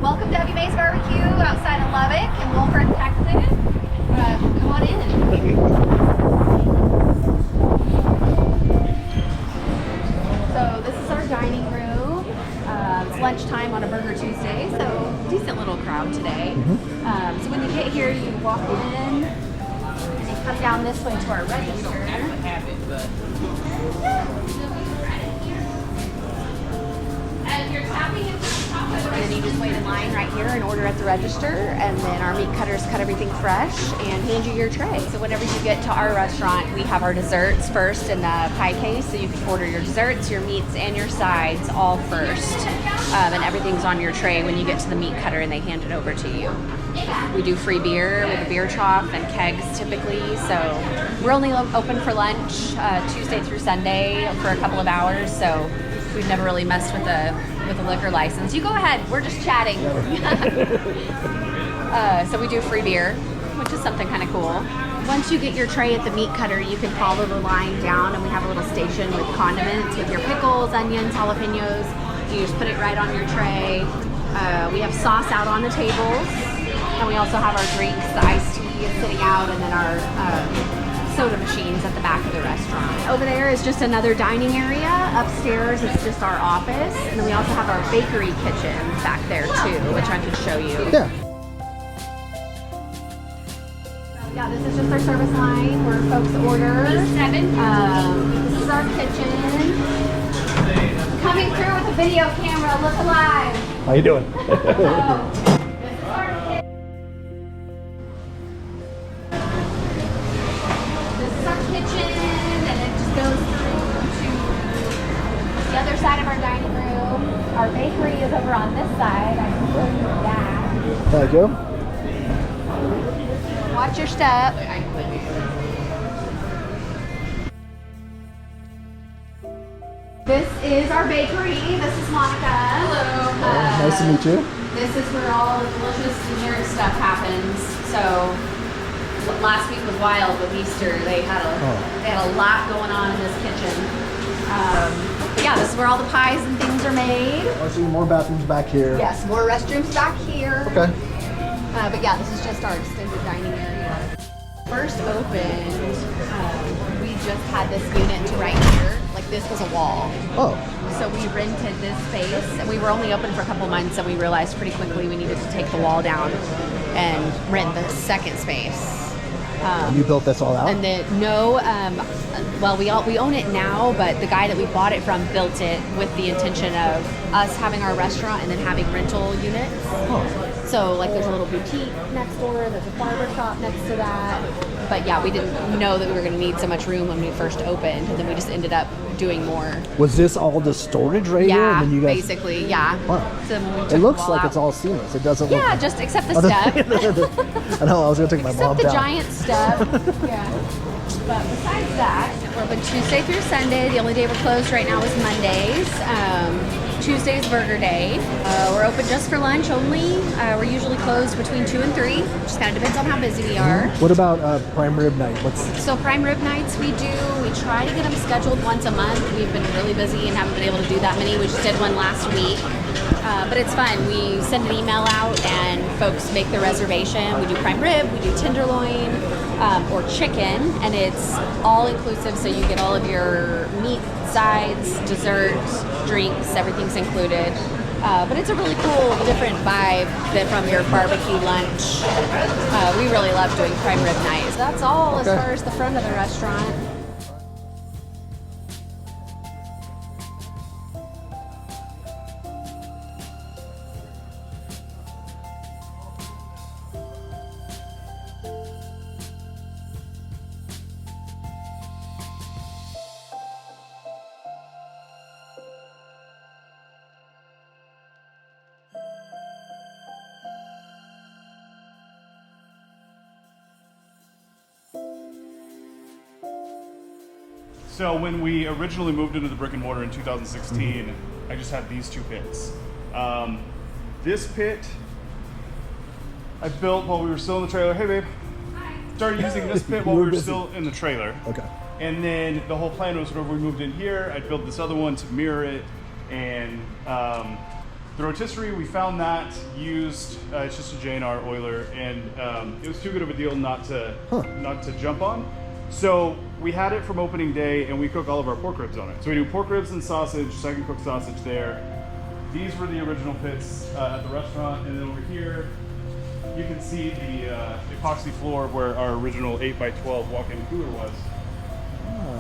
Welcome to Evie Mae's Barbecue outside of Lubbock in Wolfforth, Texas. Come on in. So this is our dining room. It's lunchtime on a Burger Tuesday, so decent little crowd today. So when you get here, you walk in and you come down this way to our register. And you're tapping into and then you just wait in line right here and order at the register, and then our meat cutters cut everything fresh and hand you your tray. So whenever you get to our restaurant, we have our desserts first in the pie case, so you can order your desserts, your meats, and your sides all first. And everything's on your tray when you get to the meat cutter and they hand it over to you. We do free beer with a beer trough and kegs typically, so we're only open for lunch Tuesday through Sunday for a couple of hours, so we've never really messed with a liquor license. You go ahead, we're just chatting. So we do free beer, which is something kind of cool. Once you get your tray at the meat cutter, you can follow the line down, and we have a little station with condiments with your pickles, onions, jalapenos. You just put it right on your tray. We have sauce out on the tables, and we also have our drinks. The iced tea is sitting out, and then our soda machines at the back of the restaurant. Over there is just another dining area. Upstairs is just our office, and then we also have our bakery kitchen back there too, which I can show you. Yeah. Yeah, this is just our service line where folks order. This is our kitchen. Coming through with a video camera. Look alive. How you doing? The other side of our dining room. Our bakery is over on this side. I can show you that. Thank you. Watch your step. This is our bakery. This is Monica. Hello. Nice to meet you. This is where all the delicious dessert stuff happens. So last week was wild with Easter. They had a lot going on in this kitchen. But yeah, this is where all the pies and things are made. I see more bathrooms back here. Yes, more restrooms back here. Okay. But yeah, this is just our extended dining area. First opened, we just had this unit to right here. Like this was a wall. Oh. So we rented this space, and we were only open for a couple months, and we realized pretty quickly we needed to take the wall down and rent the second space. You built this all out? And then well, we own it now, but the guy that we bought it from built it with the intention of us having our restaurant and then having rental units. Oh. So like there's a little boutique next door, there's a barber shop next to that. But yeah, we didn't know that we were going to need so much room when we first opened, and then we just ended up doing more. Was this all the storage right here? Yeah, And then you guys... basically, yeah. Wow. So when we took It looks them all like out, it's all seamless. It doesn't look... Yeah, just except the step. I know, I was going to take my mom Except the down. giant step. Yeah. But besides that, we're open Tuesday through Sunday. The only day we're closed right now is Mondays. Tuesday's Burger Day. We're open just for lunch only. We're usually closed between 2 and 3. Just kind of depends on how busy we are. What about prime rib night? So prime rib nights we try to get them scheduled once a month. We've been really busy and haven't been able to do that many. We just did one last week. But it's fun. We send an email out and folks make their reservation. We do prime rib, we do tenderloin, or chicken, and it's all inclusive, so you get all of your meat, sides, desserts, drinks, everything's included. But it's a really cool, different vibe from your barbecue lunch. We really love doing prime rib nights. That's all as far as the front of the restaurant. So when we originally moved into the brick and mortar in 2016, I just had these two pits. This pit I built while we were still in the trailer. Hey babe. Hi. Started using this pit while we were still in the trailer. Okay. And then the whole plan was whenever we moved in here, I'd build this other one to mirror it. And The rotisserie, we found that used, it's just a J&R oiler, and it was too good of a deal not to jump on. So we had it from opening day, and we cook all of our pork ribs on it. So we do pork ribs and sausage, second cooked sausage there. These were the original pits at the restaurant, and then over here, you can see the epoxy floor where our original 8x12 walk-in cooler was.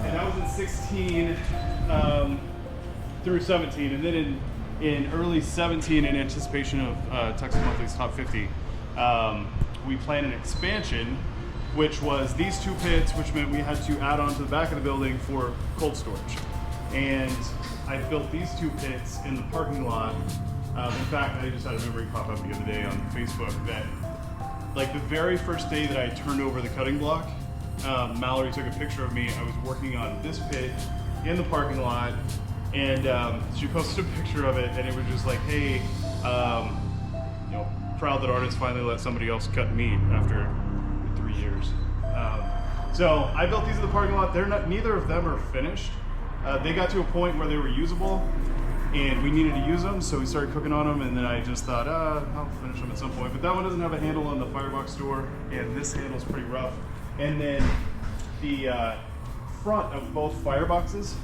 And that was in 16 through 17, and then in early 17, in anticipation of Texas Monthly's Top 50, we planned an expansion, which was these two pits, which meant we had to add on to the back of the building for cold storage. And I built these two pits in the parking lot. In fact, I just had a memory pop up the other day on Facebook that, like, the very first day that I turned over the cutting block, Mallory took a picture of me. I was working on this pit in the parking lot, and she posted a picture of it, and it was just like, hey, you know, proud that Arnis finally let somebody else cut meat after 3 years. So I built these in the parking lot. Neither of them are finished. They got to a point where they were usable, and we needed to use them, so we started cooking on them, and then I just thought, I'll finish them at some point. But that one doesn't have a handle on the firebox door, and this handle is pretty rough. And then the front of both fireboxes,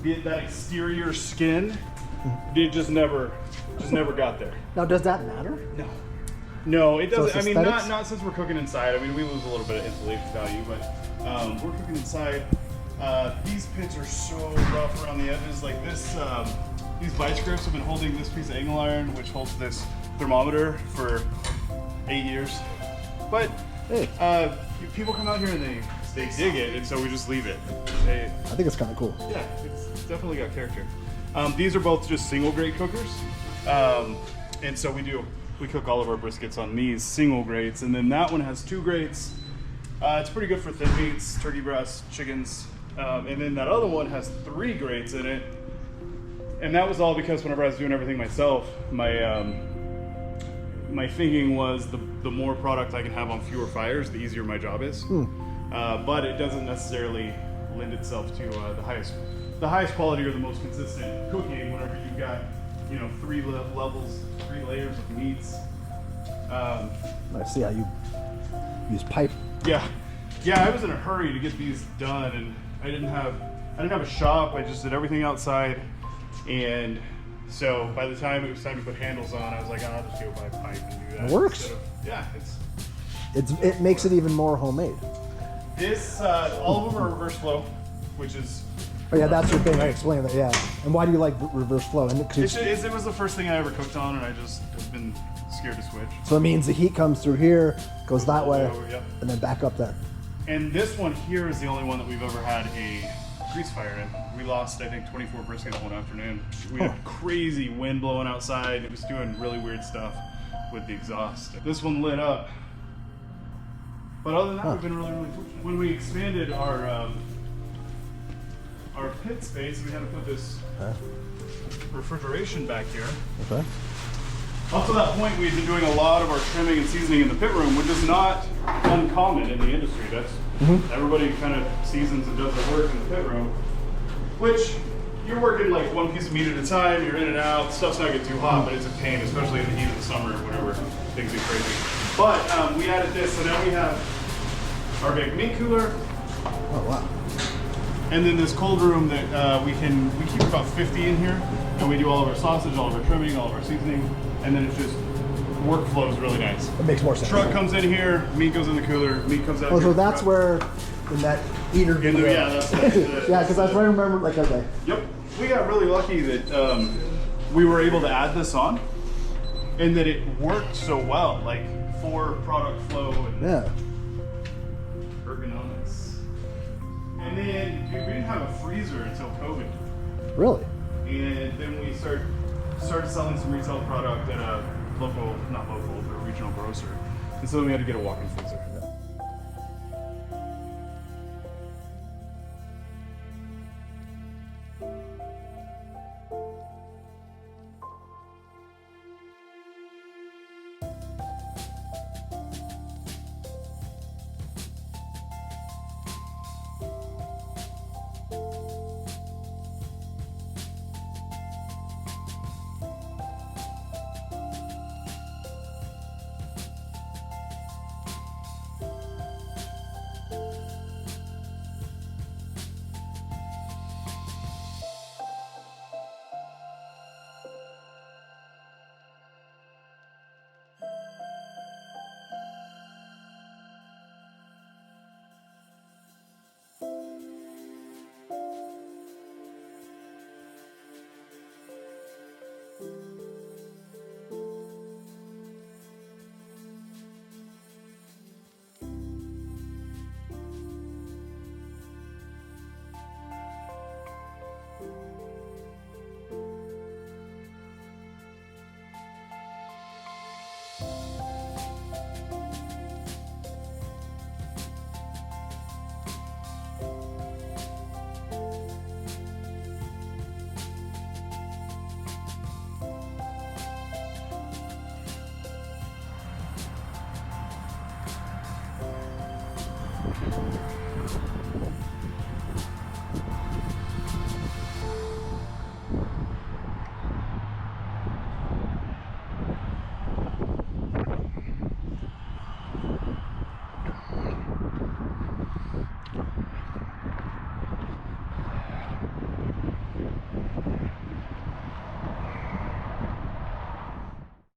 that exterior skin, it just never got there. Now, does that matter? No, it doesn't. So I mean, aesthetics? not since we're cooking inside. I mean, we lose a little bit of insulation value, but we're cooking inside. These pits are so rough around the edges. Like this, these vice grips have been holding this piece of angle iron, which holds this thermometer for 8 years. But hey, people come out here and they dig it, and so we just leave it. I think it's kind of cool. Yeah, it's definitely got character. These are both just single grate cookers, and so we cook all of our briskets on these single grates, and then that one has 2 grates. It's pretty good for thin meats, turkey breasts, chickens, and then that other one has 3 grates in it. And that was all because whenever I was doing everything myself, my thinking was the more product I can have on fewer fires, the easier my job is. But it doesn't necessarily lend itself to the highest quality or the most consistent cooking whenever you've got, you know, 3 levels, 3 layers of meats. I see how you use pipe. Yeah, I was in a hurry to get these done, and I didn't have a shop. I just did everything outside, and so by the time it was time to put handles on, I was like, I'll just go buy pipe and do that. It works. It makes it even more homemade. This all of them are reverse flow, which is. Oh yeah, that's your thing. I explained that. Yeah. And why do you like reverse flow? And It was the first thing I ever cooked on, and I just have been scared to switch. So it means the heat comes through here, goes that way, Yep. and then back up there. And this one here is the only one that we've ever had a grease fire in. We lost, I think, 24 briskets one afternoon. We had crazy wind blowing outside. It was doing really weird stuff with the exhaust. This one lit up. But other than that, we've been really, really fortunate. When we expanded our pit space, we had to put this refrigeration back here. Okay. Up to that point, we'd been doing a lot of our trimming and seasoning in the pit room, which is not uncommon in the industry. That's everybody kind of seasons and does their work in the pit room, which you're working like one piece of meat at a time. You're in and out. Stuff's not getting too hot, but it's a pain, especially in the heat of the summer whenever things get crazy. But we added this, so now we have our big meat cooler. Oh wow. And then this cold room that we keep about 50 in here, and we do all of our sausage, all of our trimming, all of our seasoning, and then it's just workflows really nice. It makes more sense. Truck comes in here, meat goes in the cooler, meat comes out. Oh, here so that's where in that eater video. yeah, that's yeah, because I was trying to remember. Like, okay. Yep, we got really lucky that we were able to add this on, and that it worked so well, like for product flow and ergonomics. And then, dude, we didn't have a freezer until COVID. Really? And then we started selling some retail product at a regional grocer. And so then we had to get a walk-in freezer.